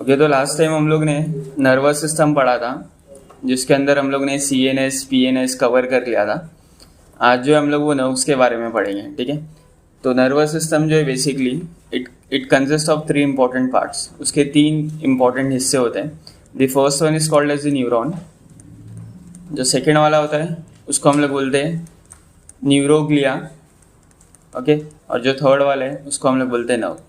Okay, तो last time हम लोग ने नर्वस सिस्टम पढ़ा था, जिसके अंदर हम लोग ने CNS PNS कवर कर लिया था। आज जो हम लोग वो नर्व्स के बारे में पढ़ेंगे, ठीक है। तो नर्वस सिस्टम जो है basically it consist of 3 important parts. उसके 3 इंपॉर्टेंट हिस्से होते हैं। The first one is called as the neuron. जो सेकेंड वाला होता है उसको हम लोग बोलते हैं न्यूरोग्लिया, ओके। और जो थर्ड वाला है उसको हम लोग बोलते हैं nerve.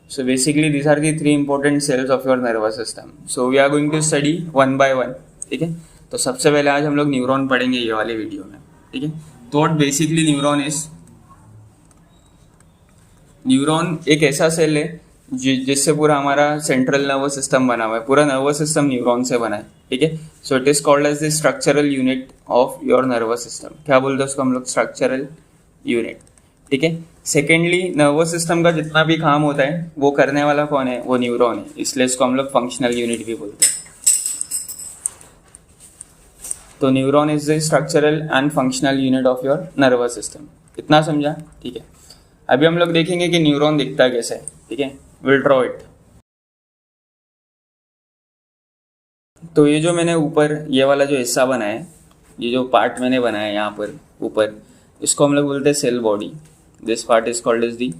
So basically these are the 3 important cells of your nervous system. So we are going to study one by one, ठीक है। तो सबसे पहले आज हम लोग न्यूरॉन पढ़ेंगे ये वाले वीडियो में, ठीक है। तो what basically neuron is, neuron एक ऐसा सेल है जिससे पूरा हमारा सेंट्रल नर्वस सिस्टम बना हुआ है। पूरा नर्वस सिस्टम न्यूरॉन से बना है, ठीक है। So it is called as the structural unit of your nervous system. क्या बोलते हैं उसको हम लोग? स्ट्रक्चरल यूनिट, ठीक है। सेकेंडली, नर्वस सिस्टम का जितना भी काम होता है वो करने वाला कौन है? वो न्यूरॉन है, इसलिए इसको हम लोग फंक्शनल यूनिट भी बोलते हैं। तो neuron is the structural and functional unit of your nervous system. इतना समझा? ठीक है। अभी हम लोग देखेंगे कि न्यूरॉन दिखता कैसे है, ठीक है। Will draw it. तो ये जो मैंने ऊपर ये वाला जो हिस्सा बनाया है, ये जो पार्ट मैंने बनाया है यहाँ पर ऊपर, इसको हम लोग बोलते हैं cell body. This part is called as the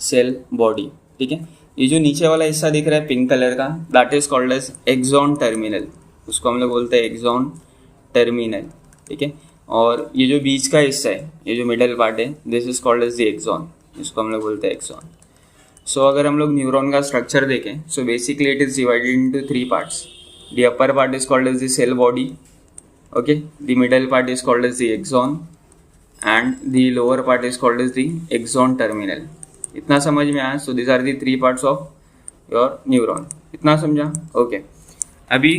cell body, ठीक है। ये जो नीचे वाला हिस्सा दिख रहा है पिंक कलर का, that is called as axon terminal. उसको हम लोग बोलते हैं एक्सॉन टर्मिनल, ठीक है। और ये जो बीच का हिस्सा है, ये जो मिडल पार्ट है, this is called as the axon. इसको हम लोग बोलते हैं एक्सॉन। सो अगर हम लोग न्यूरॉन का स्ट्रक्चर देखें, so basically it is divided into 3 parts. The upper part is called as the cell body, okay. The middle part is called as the axon and the lower part is called as the axon terminal. इतना समझ में आया? So these are the 3 parts of your neuron. इतना समझा? Okay. अभी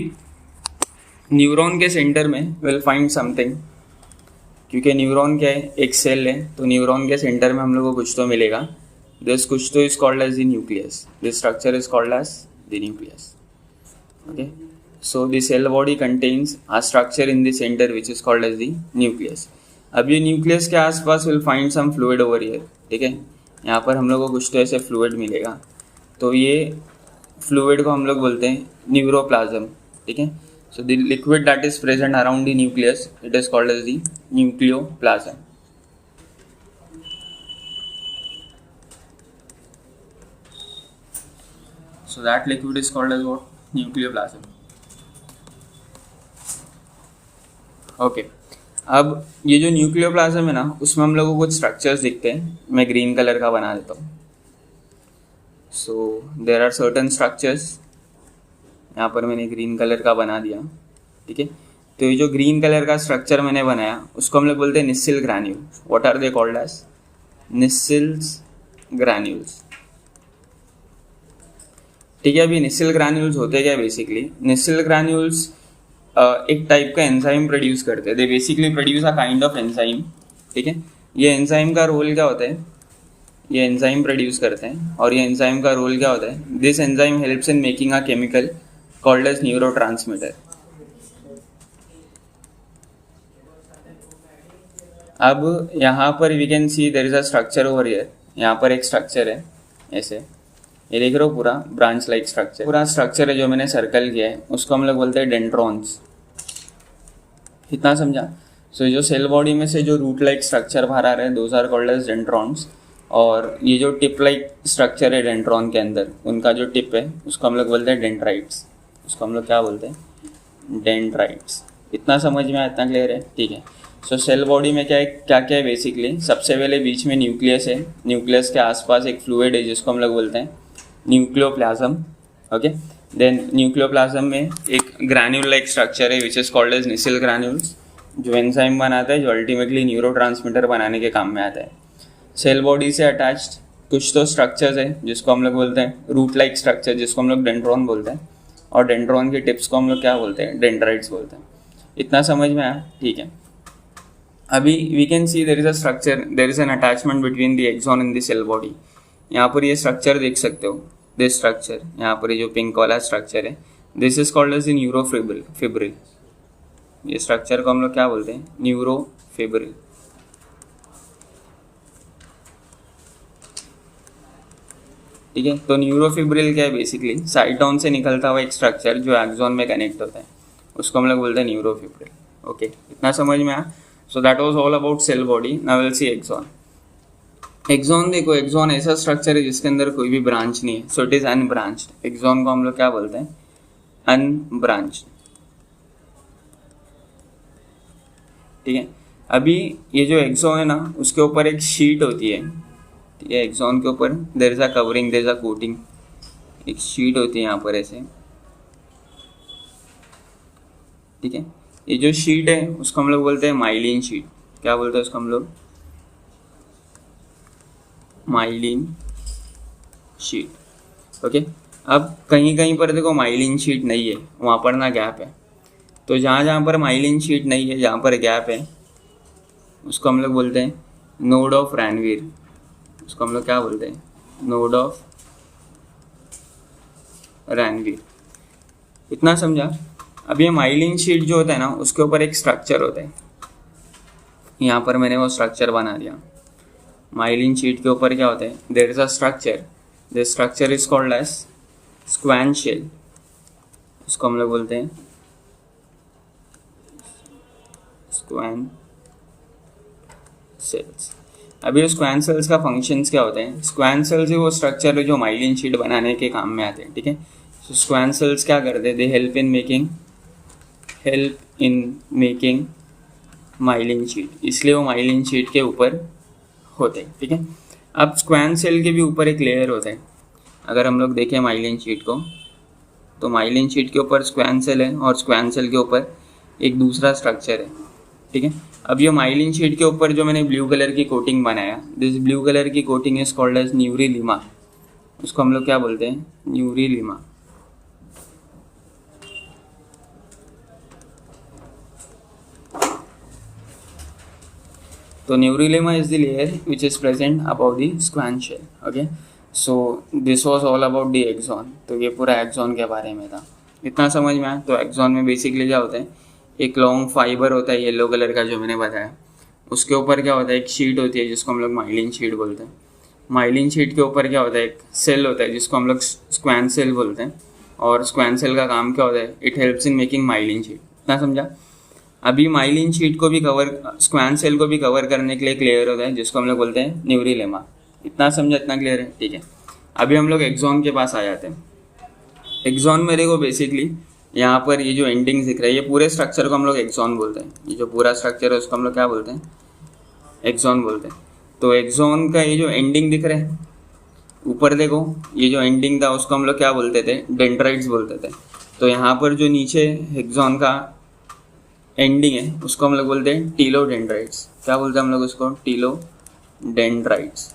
neuron के centre में we'll find something, क्योंकि न्यूरॉन क्या है? एक सेल है, तो न्यूरॉन के सेंटर में हम लोग को कुछ तो मिलेगा। This कुछ तो is called as the nucleus. This structure is called as the nucleus. Okay. So the cell body contains a structure in the center which is called as the nucleus. अब ये न्यूक्लियस के आसपास will find some fluid over here, ठीक है। यहाँ पर हम लोग को कुछ तो ऐसे फ्लूइड मिलेगा, तो ये फ्लूइड को हम लोग बोलते हैं न्यूरोप्लाज्म, ठीक है। So the liquid that is present around the nucleus, it is called as the nucleoplasm. So that liquid is called as what? Nucleoplasm, okay. अब ये जो न्यूक्लियोप्लाज्म है ना, उसमें हम लोगों को कुछ स्ट्रक्चर्स दिखते हैं। मैं ग्रीन कलर का बना देता हूँ। So there are certain structures, यहाँ पर मैंने ग्रीन कलर का बना दिया, ठीक है। तो ये जो ग्रीन कलर का स्ट्रक्चर मैंने बनाया उसको हम लोग बोलते हैं Nissl granule. What are they called as? Nissl's granules, ठीक है। अभी निस्सिल ग्रैन्यूल्स होते क्या? बेसिकली निस्सिल ग्रैन्यूल्स एक टाइप का एंजाइम प्रोड्यूस करते हैं। They basically produce a kind of enzyme, ठीक है। ये एंजाइम का रोल क्या होता है? ये एंजाइम प्रोड्यूस करते हैं, और ये एंजाइम का रोल क्या होता है? This enzyme helps in making a chemical called as neurotransmitter. अब यहाँ पर we can see there is a structure over here. यहाँ पर एक स्ट्रक्चर है ऐसे, ये देख रहे हो, पूरा ब्रांच लाइक स्ट्रक्चर। पूरा स्ट्रक्चर है जो मैंने सर्कल किया है, उसको हम लोग बोलते हैं डेंड्रॉन्स। इतना समझा? सो जो सेल बॉडी में से जो रूट लाइक स्ट्रक्चर बाहर आ रहे हैं, those are called as dendrons. और ये जो टिप लाइक स्ट्रक्चर है डेंड्रॉन के अंदर, उनका जो टिप है उसको हम लोग बोलते हैं डेंड्राइट्स। उसको हम लोग क्या बोलते हैं? डेंड्राइट्स। इतना समझ में आया? इतना क्लियर है? ठीक है। सो सेल बॉडी में क्या है, क्या क्या है बेसिकली? सबसे पहले बीच में न्यूक्लियस है, न्यूक्लियस के आसपास एक फ्लूइड है जिसको हम लोग बोलते हैं न्यूक्लियोप्लाज्म, ओके। देन न्यूक्लियोप्लाज्म में एक ग्रैन्यूल लाइक स्ट्रक्चर है which is called as Nissl granules, जो एंजाइम बनाता है, जो अल्टीमेटली न्यूरोट्रांसमीटर बनाने के काम में आता है। सेल बॉडी से अटैच्ड कुछ तो स्ट्रक्चर्स है जिसको हम लोग बोलते हैं रूट लाइक स्ट्रक्चर, जिसको हम लोग डेंड्रॉन बोलते हैं, और डेंड्रॉन की टिप्स को हम लोग क्या बोलते हैं? डेंड्राइट्स बोलते हैं। इतना समझ में आया? ठीक है। अभी we can see there is a structure, there is an attachment between the axon in the cell body. यहाँ पर ये स्ट्रक्चर देख सकते हो, दिस स्ट्रक्चर, यहाँ पर ये जो पिंक वाला स्ट्रक्चर है, this is called as the neurofibril. ये स्ट्रक्चर को हम लोग क्या बोलते हैं? न्यूरोफिब्रिल। ठीक है। तो न्यूरोफिब्रिल क्या है, बेसिकली साइटोन से निकलता हुआ एक स्ट्रक्चर जो एक्सॉन में कनेक्ट होता है, उसको हम लोग बोलते हैं न्यूरोफिब्रिल। ओके, इतना समझ में आया। So that was all about cell body. Now will see axon. Axon देखो, एक्सॉन ऐसा स्ट्रक्चर है जिसके अंदर कोई भी ब्रांच नहीं है, so it is unbranched. Axon को हम लोग क्या बोलते हैं, अनब्रांच्ड। ठीक है। अभी ये जो एक्सॉन है ना, उसके ऊपर एक शीट होती है, ठीक है। एक्सॉन के ऊपर there is a covering, there is a coating, एक शीट होती है यहाँ पर ऐसे, ठीक है। ये जो शीट है उसको हम लोग बोलते हैं माइलिन शीट। क्या बोलते हैं उसको हम लोग, माइलिन शीट। ओके। अब कहीं कहीं पर देखो माइलिन शीट नहीं है, वहाँ पर ना गैप है। तो जहाँ जहाँ पर माइलिन शीट नहीं है, जहाँ पर गैप है, उसको हम लोग बोलते हैं नोड ऑफ रैनवीर। उसको हम लोग क्या बोलते हैं, नोड ऑफ रैनवीर। इतना समझा। अब ये माइलिन शीट जो होता है ना, उसके ऊपर एक स्ट्रक्चर होता है। यहाँ पर मैंने वो स्ट्रक्चर बना दिया। माइलिन शीट के ऊपर क्या होता है, there is a structure, the structure is called as Schwann cell. उसको हम लोग बोलते हैं स्क्वैन सेल्स। अभी ये स्क्वैन सेल्स का फंक्शंस क्या होते हैं, स्क्वैन सेल्स ही वो स्ट्रक्चर है जो माइलिन शीट बनाने के काम में आते हैं, ठीक है। सो स्क्वैन सेल्स क्या करते हैं, they help in making myelin sheath, इसलिए वो माइलिन शीट के ऊपर होते हैं, ठीक है। अब स्क्वैन सेल के भी ऊपर एक लेयर होता है। अगर हम लोग देखें माइलिन शीट को, तो माइलिन शीट के ऊपर स्क्वैन सेल है और स्क्वैन सेल के ऊपर एक दूसरा स्ट्रक्चर है, ठीक है। अब ये माइलिन शीट के ऊपर जो मैंने ब्लू कलर की कोटिंग बनाया, दिस ब्लू कलर की coating is called as neurilemma. उसको हम लोग क्या बोलते हैं, न्यूरिलिमा। तो neurilemma is the layer which is present about the Schwann cell. Okay, so this was all about the axon. तो ये पूरा एक्सॉन के बारे में था। इतना समझ में आया। तो एक्सॉन में बेसिकली क्या होता है, एक लॉन्ग फाइबर होता है येलो कलर का जो मैंने बताया, उसके ऊपर क्या होता है, एक शीट होती है जिसको हम लोग माइलिन शीट बोलते हैं। माइलिन शीट के ऊपर क्या होता है, एक सेल होता है जिसको हम लोग स्क्वैन सेल बोलते हैं। और स्क्वैन सेल का काम क्या होता है, it helps in making myelin sheath. इतना समझा। अभी माइलिन शीट को भी कवर, स्क्वैन सेल को भी कवर करने के लिए एक लेयर होता है जिसको हम लोग बोलते हैं न्यूरिलेमा। इतना समझा, इतना क्लियर है, ठीक है। अभी हम लोग एक्सॉन के पास आ जाते हैं। एक्सॉन में देखो बेसिकली यहाँ पर ये जो एंडिंग दिख रहा है, ये पूरे स्ट्रक्चर को हम लोग एक्सॉन बोलते हैं। ये जो पूरा स्ट्रक्चर है उसको हम लोग क्या बोलते हैं, एक्सॉन बोलते हैं। तो एक्सॉन का ये जो एंडिंग दिख रहा है ऊपर देखो, ये जो एंडिंग था उसको हम लोग क्या बोलते थे, डेंड्राइट्स बोलते थे। तो यहाँ पर जो नीचे एक्सॉन का एंडिंग है उसको हम लोग बोलते हैं टीलोडेंड्राइट्स। क्या बोलते हैं हम लोग उसको, टीलोडेंड्राइट्स,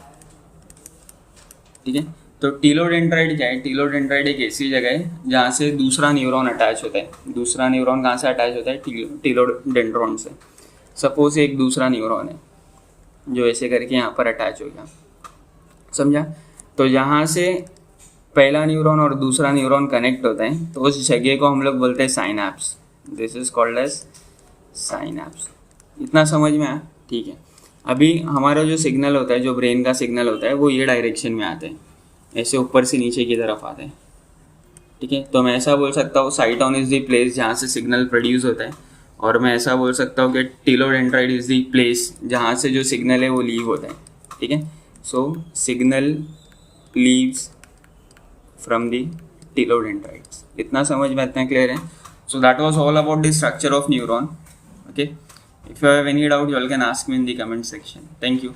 ठीक है। तो टीलोडेंड्राइट क्या है, टीलोडेंड्राइट एक ऐसी जगह है जहाँ से दूसरा न्यूरॉन अटैच होता है। दूसरा न्यूरॉन कहाँ से अटैच होता है, टीलोडेंड्रॉन से। सपोज एक दूसरा न्यूरॉन है जो ऐसे करके यहाँ पर अटैच हो गया, समझा। तो यहाँ से पहला न्यूरॉन और दूसरा न्यूरॉन कनेक्ट होता है, तो उस जगह को हम लोग बोलते हैं synapse. This is called as synapse. इतना समझ में आया, ठीक है। अभी हमारा जो सिग्नल होता है, जो ब्रेन का सिग्नल होता है, वो ये डायरेक्शन में आते हैं, ऐसे ऊपर से नीचे की तरफ आते हैं, ठीक है। तो मैं ऐसा बोल सकता हूँ साइटोन इज द प्लेस जहाँ से सिग्नल प्रोड्यूस होता है, और मैं ऐसा बोल सकता हूँ कि टीलोडेंड्राइट इज द प्लेस जहाँ से जो सिग्नल है वो लीव होता है, ठीक है। सो सिग्नल लीव्स फ्रॉम द टीलोडेंड्राइट्स। इतना समझ में, इतना क्लियर है। सो that was all about the structure of neuron. Okay, if you have any doubt you all can ask me in the comment section. Thank you.